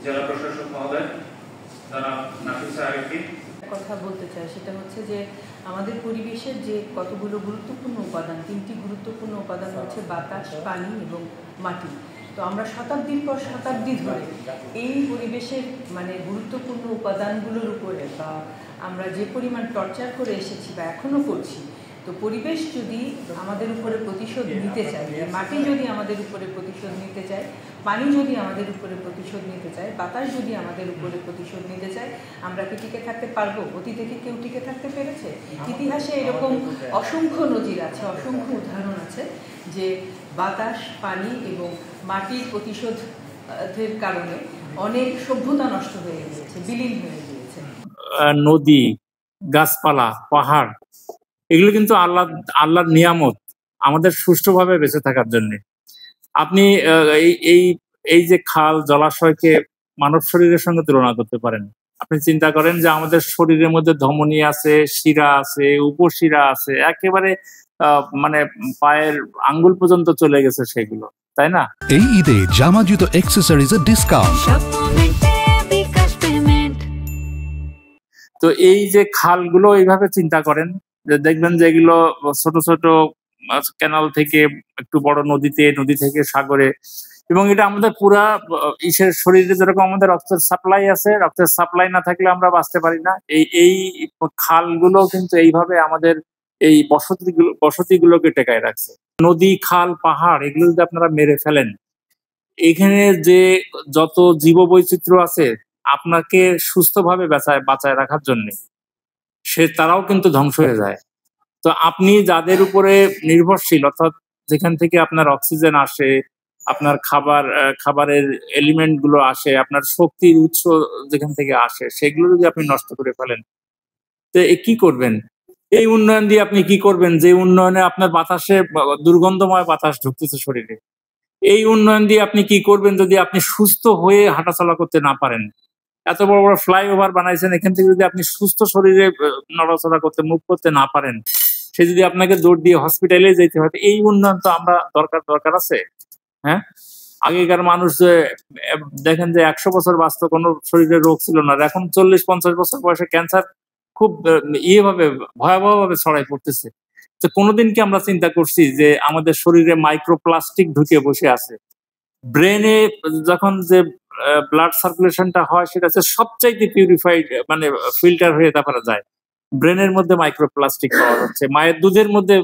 জেলা প্রশাসক মহোদয় জনাব নাফিসা আরিফিন কথা বলতে চাই, সেটা হচ্ছে যে আমাদের পরিবেশের যে কতগুলো গুরুত্বপূর্ণ উপাদান, তিনটি গুরুত্বপূর্ণ উপাদান হচ্ছে বাতাস, পানি এবং মাটি। তো আমরা শতাব্দীর পর শতাব্দী ধরে এই পরিবেশের গুরুত্বপূর্ণ উপাদানগুলোর উপরে বা আমরা যে পরিমাণ টর্চার করে এসেছি বা এখনও করছি, তো পরিবেশ যদি আমাদের উপরে প্রতিশোধ নিতে চায়, মাটি যদি আমাদের উপরে প্রতিশোধ নিতে চায়, পানি যদি আমাদের উপরে প্রতিশোধ নিতে চায়, বাতাস যদি আমাদের উপরে প্রতিশোধ নিতে চায়, আমরা কি টিকে থাকতে পারবো? অতীতে কি কেউ টিকে থাকতে পেরেছে? ইতিহাসে এরকম অসংখ্য নজির আছে, অসংখ্য উদাহরণ আছে যে বাতাস, পানি এবং মাটির প্রতিশোধের কারণে অনেক সভ্যতা নষ্ট হয়ে গিয়েছে, বিলীন হয়ে গিয়েছে। নদী, গাছপালা, পাহাড়, এগুলো কিন্তু আল্লাহর নিয়ামত আমাদের সুষ্ঠুভাবে বেঁচে থাকার জন্য। আপনি এই যে খাল, জলাশয়কে মানব শরীরের সঙ্গে তুলনা করতে পারেন। আপনি চিন্তা করেন যে আমাদের শরীরের মধ্যে ধমনী আছে, শিরা আছে, উপশিরা আছে, একেবারে পায়ের আঙ্গুল পর্যন্ত চলে গেছে সেগুলো, তাই না? এই ঈদে জামা জুতো অ্যাক্সেসরিজের ডিসকাউন্ট। তো এই যে খালগুলো এইভাবে চিন্তা করেন যে দেখবেন যে এগুলো ছোট ছোট ক্যানাল থেকে একটু বড় নদীতে, নদী থেকে সাগরে, এবং এটা আমাদের পুরা শরীরে যেরকম আমাদের রক্তের সাপ্লাই আছে, রক্তের সাপ্লাই না থাকলে আমরা বাঁচতে পারি না। এই খালগুলো কিন্তু এইভাবে আমাদের এই বসতিগুলোকে টেকায় রাখছে। নদী, খাল, পাহাড় এগুলো যদি আপনারা মেরে ফেলেন, এখানে যে যত জীববৈচিত্র্য আছে আপনাকে সুস্থভাবে বাঁচায় রাখার জন্য, তারাও কিন্তু ধ্বংস হয়ে যায়। তো আপনি যাদের উপরে নির্ভরশীল, অর্থাৎ যেখান থেকে আপনার অক্সিজেন আসে, আপনার খাবারের এলিমেন্ট গুলো আসে, আপনার শক্তির উৎস যেখান থেকে আসে, সেগুলো যদি আপনি নষ্ট করে ফেলেন, তো কি করবেন? এই উন্নয়ন দিয়ে আপনি কি করবেন যে উন্নয়নে আপনার বাতাসে দুর্গন্ধময় বাতাস ঢুকতেছে শরীরে? এই উন্নয়ন দিয়ে আপনি কি করবেন যদি আপনি সুস্থ হয়ে হাঁটাচলা করতে না পারেন? এত বড় বড় ফ্লাইওভার বানাইছেন, এখান থেকে যদি আপনি সুস্থ শরীরে নড়াচড়া করতে, মুভ করতে না পারেন, সে যদি আপনাকে দৌড় দিয়ে হসপিটালে যেতে হয়, এই উন্নয়ন তো আমরা দরকার আছে। হ্যাঁ, আগেকার মানুষ দেখেন যে 100 বছর বাঁচত, কোনো শরীরে রোগ ছিল না। এখন 40-50 বছর বয়সে ক্যান্সার খুব ভয়াবহ ভাবে ছড়াই পড়তেছে। তো কোনোদিন কি আমরা চিন্তা করছি যে আমাদের শরীরে মাইক্রোপ্লাস্টিক ঢুকে বসে আছে? ব্রেনে যখন যে ব্লাড সার্কুলেশনটা হয়, সেটা হচ্ছে সবচাইতে পিউরিফাইড, ফিল্টার হয়ে তারপরে যায়। ব্রেনের মধ্যে মাইক্রোপ্লাস্টিক পাওয়া যাচ্ছে, মায়ের দুধের মধ্যে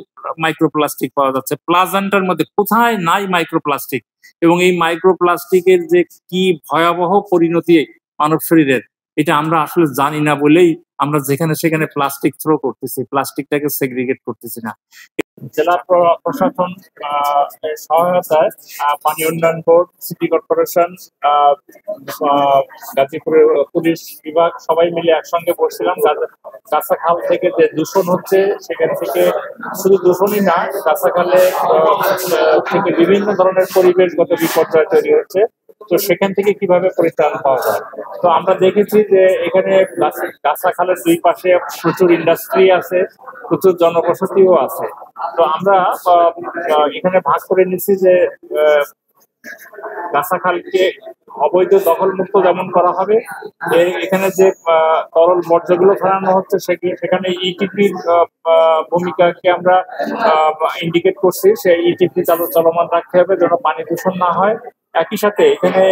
মাইক্রোপ্লাস্টিক পাওয়া যাচ্ছে, প্লাজেন্টার মধ্যে কোথায় নাই মাইক্রোপ্লাস্টিক। এবং এই মাইক্রোপ্লাস্টিকের যে কি ভয়াবহ পরিণতি মানব শরীরের, এটা আমরা আসলে জানি না বলেই আমরা যেখানে সেখানে প্লাস্টিক থ্রো করতেছি, প্লাস্টিকটাকে সেগ্রিগেট করতেছি না। জেলা প্রশাসন সহায়তায় পানি উন্নয়ন বোর্ড, সিটি কর্পোরেশন, গাজীপুরের পুলিশ বিভাগ সবাই মিলে একসঙ্গে বসছিলাম। কাঁচাখাল থেকে যে দূষণ হচ্ছে, সেখান থেকে শুধু দূষণই না, কাঁচাখালে থেকে বিভিন্ন ধরনের পরিবেশগত বিপর্যয় তৈরি হচ্ছে। তো সেখান থেকে কিভাবে পরিত্রাণ পাওয়া যায়? তো আমরা দেখেছি যে এখানে কাঁচাখালের দুই পাশে প্রচুর ইন্ডাস্ট্রি আছে, প্রচুর জনবসতিও আছে। তো আমরা এখানে ভাগ করে নিচ্ছি যে কাঁচাখালকে অবৈধ দখল মুক্ত যেমন করা হবে, এখানে যে তরল বর্জ্যগুলো ফেলানো হচ্ছে সেখানে ইটিপির ভূমিকাকে আমরা ইন্ডিকেট করছি। সেই ইটিপি চলমান রাখতে হবে যেন পানি দূষণ না হয়। একই সাথে এখানে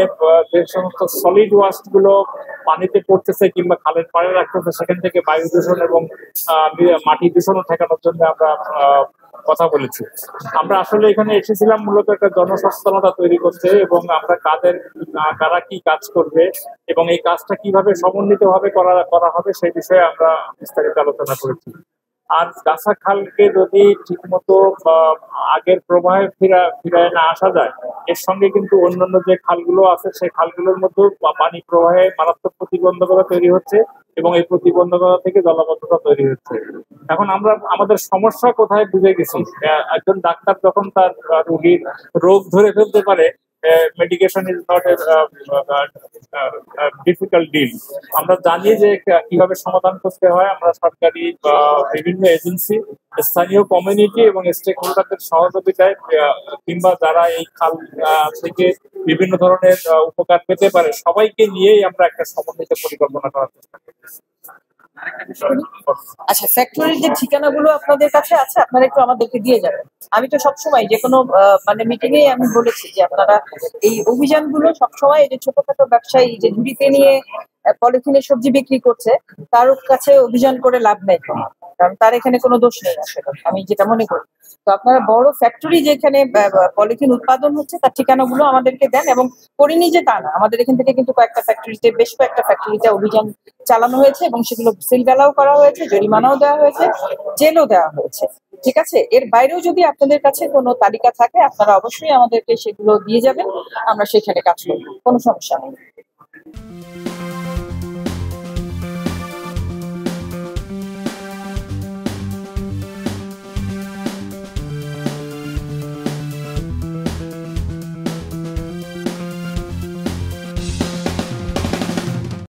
যে সমস্ত সলিড ওয়াস্ট গুলো পানিতে পড়তেছে কিংবা খালের পাড়ে রাখতেছে, সেখান থেকে বায়ু দূষণ এবং মাটি দূষণও ঠেকানোর জন্য আমরা কথা বলেছি। আমরা আসলে এখানে এসেছিলাম মূলত একটা জনসচেতনতা তৈরি করতে, এবং আমরা কারা কি কাজ করবে এবং এই কাজটা কিভাবে সমন্বিতভাবে করা হবে সেই বিষয়ে আমরা বিস্তারিত আলোচনা করেছি। আর কাঁচাখালকে যদি ঠিকমতো আগের প্রবাহে ফিরায় না আসা যায়, এর সঙ্গে কিন্তু অন্যান্য যে খালগুলো আছে সেই খালগুলোর মধ্যে পানি প্রবাহে মারাত্মক প্রতিবন্ধকতা তৈরি হচ্ছে, এবং এই প্রতিবন্ধকতা থেকে জলাবদ্ধতা তৈরি হচ্ছে। এখন আমরা আমাদের সমস্যা কোথায় বুঝে গেছি। একজন ডাক্তার যখন তার রোগীর রোগ ধরে ফেলতে পারে, medication is not a difficult deal. আমরা জানি যে কিভাবে সমাধান করতে হয়। আমরা সরকারি বা বিভিন্ন এজেন্সি, স্থানীয় কমিউনিটি এবং স্টেক হোল্ডারদের সহযোগিতায় কিংবা যারা এই খাল থেকে বিভিন্ন ধরনের উপকার পেতে পারে সবাইকে নিয়েই আমরা একটা সমন্বিত পরিকল্পনা করার চেষ্টা করতেছি। আচ্ছা, ফ্যাক্টরির যে ঠিকানাগুলো আপনাদের কাছে আছে আপনারা একটু আমাদেরকে দিয়ে যাবেন। আমি তো সবসময় যে কোনো মানে মিটিং এ আমি বলেছি যে আপনারা এই অভিযানগুলো সবসময় এই যে ছোটখাটো ব্যবসায়ী যে ঝুড়িতে নিয়ে পলিথিনে সবজি বিক্রি করছে তার কাছে অভিযান করে লাভ নেই, কারণ তার এখানে কোনো দোষ নেই আসলে, আমি যেটা মনে করি। তো আপনারা বড় ফ্যাক্টরি যেখানে পলিথিন উৎপাদন হচ্ছে তার ঠিকানাগুলো আমাদেরকে দেন, এবং করিনি যে তা না, আমাদের এখান থেকে কিন্তু বেশ কয়েকটা ফ্যাক্টরিতে অভিযান চালানো হয়েছে এবং সেগুলো সিলগালাও করা হয়েছে, জরিমানাও দেওয়া হয়েছে, জেলও দেওয়া হয়েছে। ঠিক আছে, এর বাইরেও যদি আপনাদের কাছে কোনো তালিকা থাকে আপনারা অবশ্যই আমাদেরকে সেগুলো দিয়ে যাবেন, আমরা সেখানে কাজ করব, কোনো সমস্যা নেই।